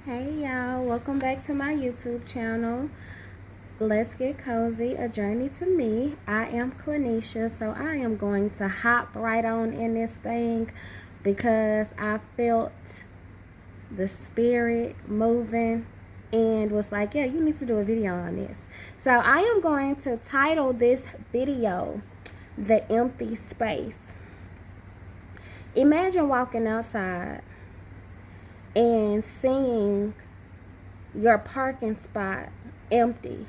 Hey y'all, welcome back to my YouTube channel. Let's Get Cozy, a journey to me. I am Clanisha, so I am going to hop right on in this thing because I felt the spirit moving and was like, yeah, you need to do a video on this. So I am going to title this video, The Empty Space. Imagine walking outside and seeing your parking spot empty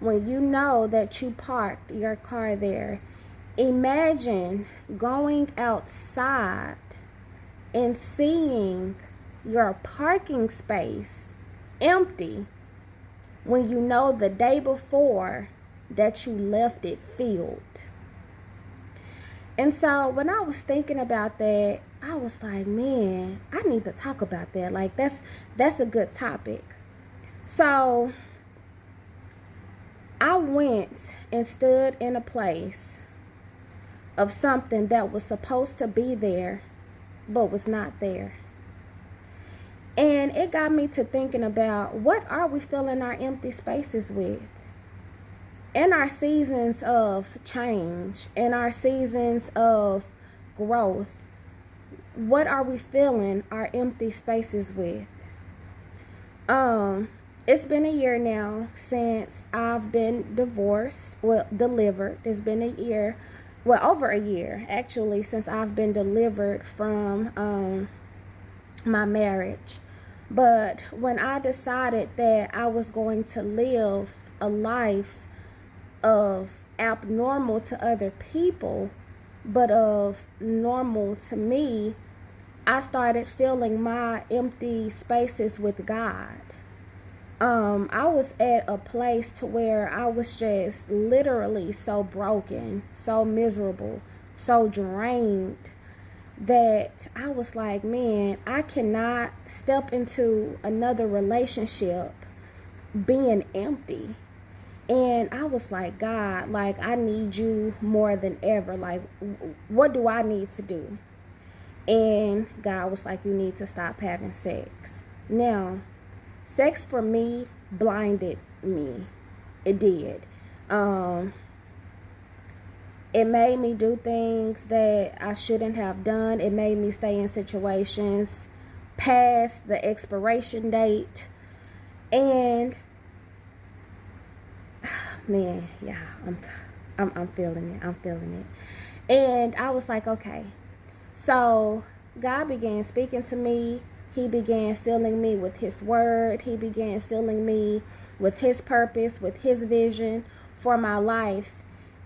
when you know that you parked your car there. Imagine going outside and seeing your parking space empty when you know the day before that you left it filled. And so when I was thinking about that, I was like, man, I need to talk about that. Like, that's a good topic. So I went and stood in a place of something that was supposed to be there, but was not there. And it got me to thinking about, what are we filling our empty spaces with? In our seasons of change, in our seasons of growth, what are we filling our empty spaces with? It's been a year now since I've been divorced, delivered. It's been a year, over a year actually, since I've been delivered from my marriage. But when I decided that I was going to live a life of abnormal to other people, but of normal to me, I started filling my empty spaces with God. I was at a place to where I was just literally so broken, so miserable, so drained, that I was like, man, I cannot step into another relationship being empty. And I was like, God, like, I need you more than ever. Like, what do I need to do? And God was like, you need to stop having sex. Now, sex for me blinded me. It did. It made me do things that I shouldn't have done. It made me stay in situations past the expiration date. And man, yeah, I'm feeling it. And I was like, okay. So God began speaking to me. He began filling me with his word. He began filling me with his purpose, with his vision for my life.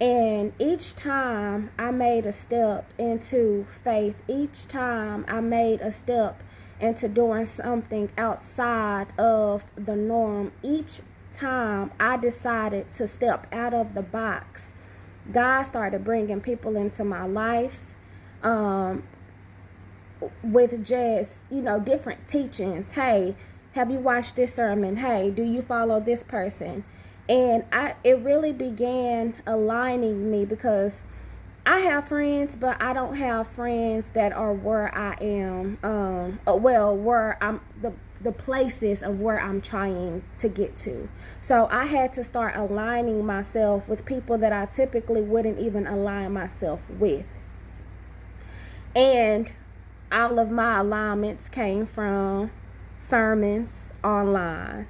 And each time I made a step into faith, each time I made a step into doing something outside of the norm, each time I decided to step out of the box, God started bringing people into my life with just, different teachings. Hey, have you watched this sermon? Hey, do you follow this person? And it really began aligning me, because I have friends, but I don't have friends that are where I am, where I'm, the places of where I'm trying to get to. So I had to start aligning myself with people that I typically wouldn't even align myself with. And all of my alignments came from sermons online,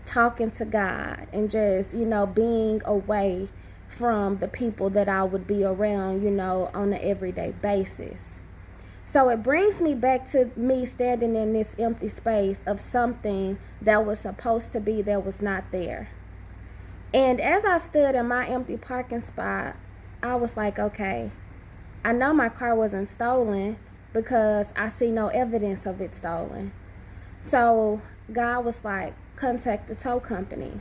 talking to God, and just, being away from the people that I would be around, on an everyday basis. So it brings me back to me standing in this empty space of something that was supposed to be that was not there. And as I stood in my empty parking spot, I was like, okay, I know my car wasn't stolen because I see no evidence of it stolen. So God was like, contact the tow company.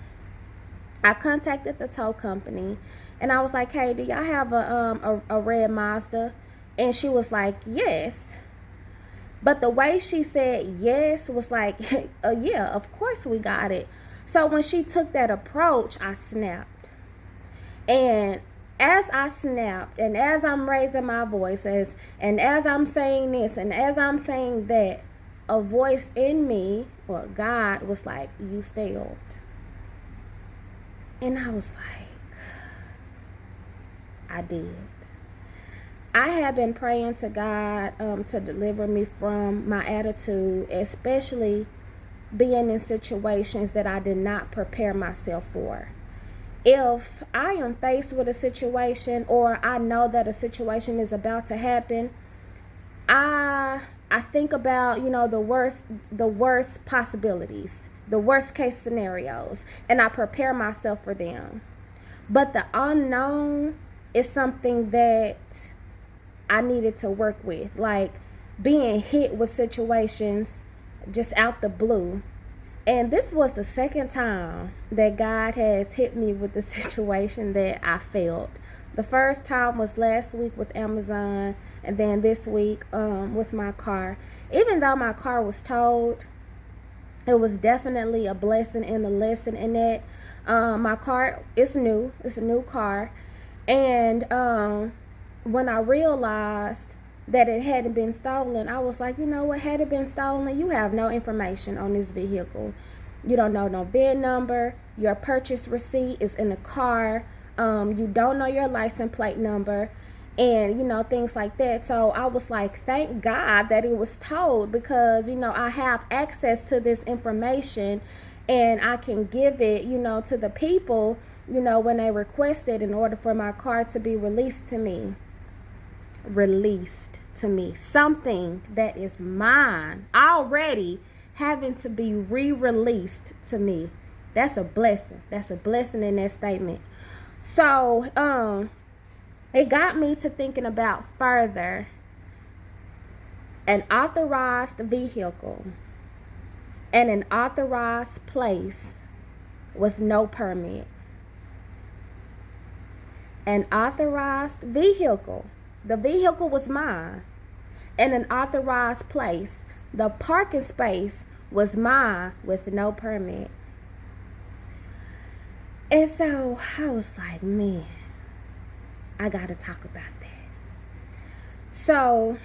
I contacted the tow company and I was like, hey, do y'all have a red Mazda? And she was like, yes. But the way she said yes was like, yeah, of course we got it. So when she took that approach, I snapped. And as I snapped, and as I'm raising my voices, and as I'm saying this, and as I'm saying that, a voice in me, well, God was like, you failed. And I was like, I did. I have been praying to God to deliver me from my attitude, especially being in situations that I did not prepare myself for. If I am faced with a situation, or I know that a situation is about to happen, I think about, the worst possibilities, the worst case scenarios, and I prepare myself for them. But the unknown is something that I needed to work with, like being hit with situations just out the blue. And this was the second time that God has hit me with the situation that I felt. The first time was last week with Amazon, and then this week with my car. Even though my car was towed, it was definitely a blessing and a lesson in that. My car is new. It's a new car. And when I realized that it hadn't been stolen, I was like, you know what, had it been stolen, you have no information on this vehicle. You don't know no VIN number. Your purchase receipt is in the car. You don't know your license plate number, and things like that. So I was like, thank God that it was told, because I have access to this information, and I can give it to the people when they request it, in order for my car to be released to me. Something that is mine already having to be re-released to me. That's a blessing. That's a blessing in that statement. So it got me to thinking about further an authorized vehicle and an authorized place with no permit. An authorized vehicle. The vehicle was mine. And an authorized place. The parking space was mine with no permit. And so I was like, man, I gotta talk about that. So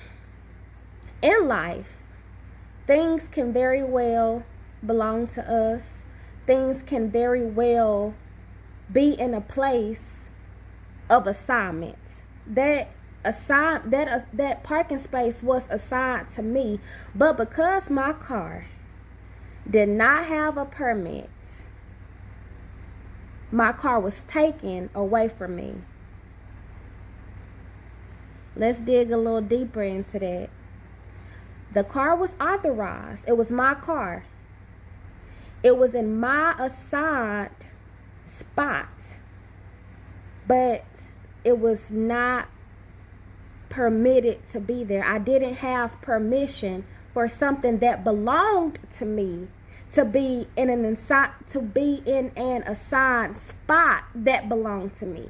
in life, things can very well belong to us. Things can very well be in a place of assignment. That parking space was assigned to me, but because my car did not have a permit, my car was taken away from me. Let's dig a little deeper into that. The car was authorized. It was my car. It was in my assigned spot, but it was not permitted to be there. I didn't have permission for something that belonged to me to be in an assigned spot that belonged to me.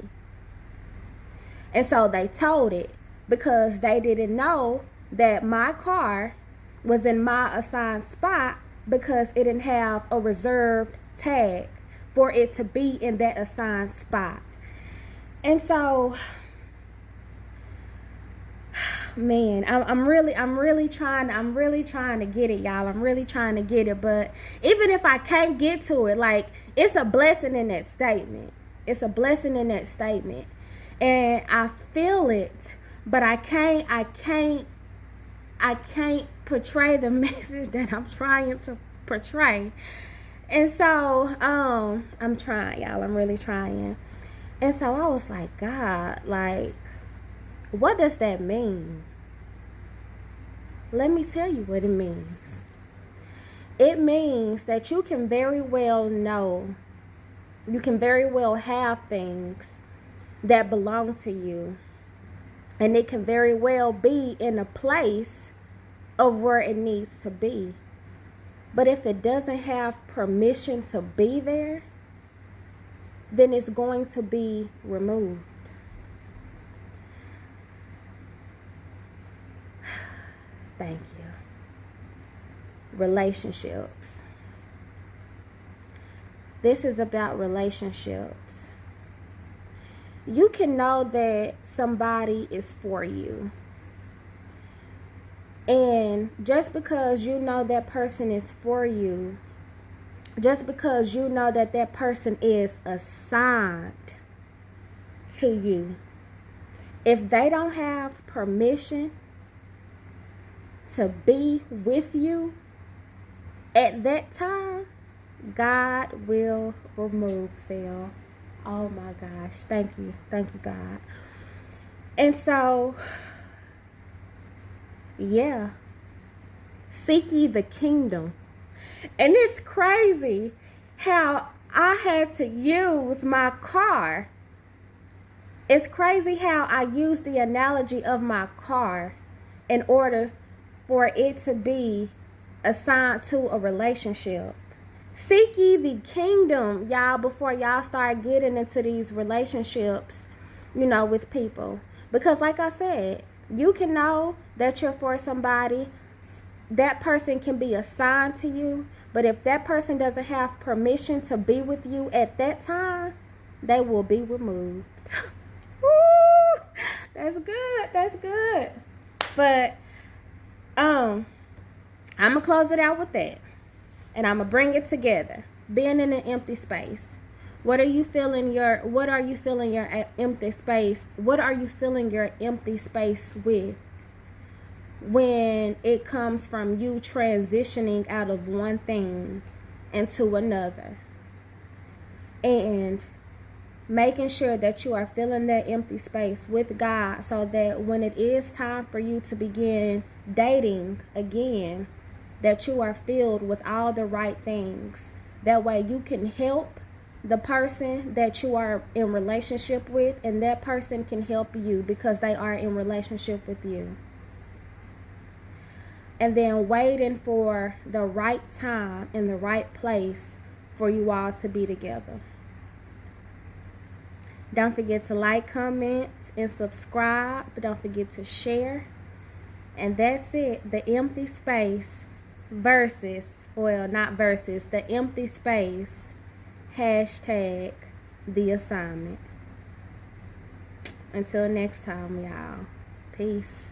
And so they towed it, because they didn't know that my car was in my assigned spot, because it didn't have a reserved tag for it to be in that assigned spot. And so, man, I'm really trying to get it, y'all. I'm really trying to get it. But even if I can't get to it, like, it's a blessing in that statement. It's a blessing in that statement. And I feel it, but I can't portray the message that I'm trying to portray. And so, I'm trying, y'all. I'm really trying. And so I was like, God, like, what does that mean? Let me tell you what it means. It means that you can very well know, you can very well have things that belong to you, and it can very well be in a place of where it needs to be. But if it doesn't have permission to be there, then it's going to be removed. Thank you. Relationships. This is about relationships. You can know that somebody is for you And just because you know that person is for you, just because you know that that person is assigned to you, if they don't have permission to be with you at that time, God will remove them. Oh my gosh. Thank you, God. And so, yeah, seek ye the kingdom. And it's crazy how I had to use my car. It's crazy how I use the analogy of my car in order for it to be assigned to a relationship. Seek ye the kingdom, y'all, before y'all start getting into these relationships, with people. Because like I said, you can know that you're for somebody. That person can be assigned to you. But if that person doesn't have permission to be with you at that time, they will be removed. Woo! That's good. That's good. But I'm going to close it out with that. And I'm going to bring it together. Being in an empty space. What are you filling your empty space? What are you filling your empty space with? When it comes from you transitioning out of one thing into another. And making sure that you are filling that empty space with God, so that when it is time for you to begin dating again, that you are filled with all the right things. That way you can help the person that you are in relationship with, and that person can help you because they are in relationship with you. And then waiting for the right time and the right place for you all to be together. Don't forget to like, comment, and subscribe. Don't forget to share. And that's it. The empty space versus, well, not versus, the empty space, hashtag the assignment. Until next time, y'all. Peace.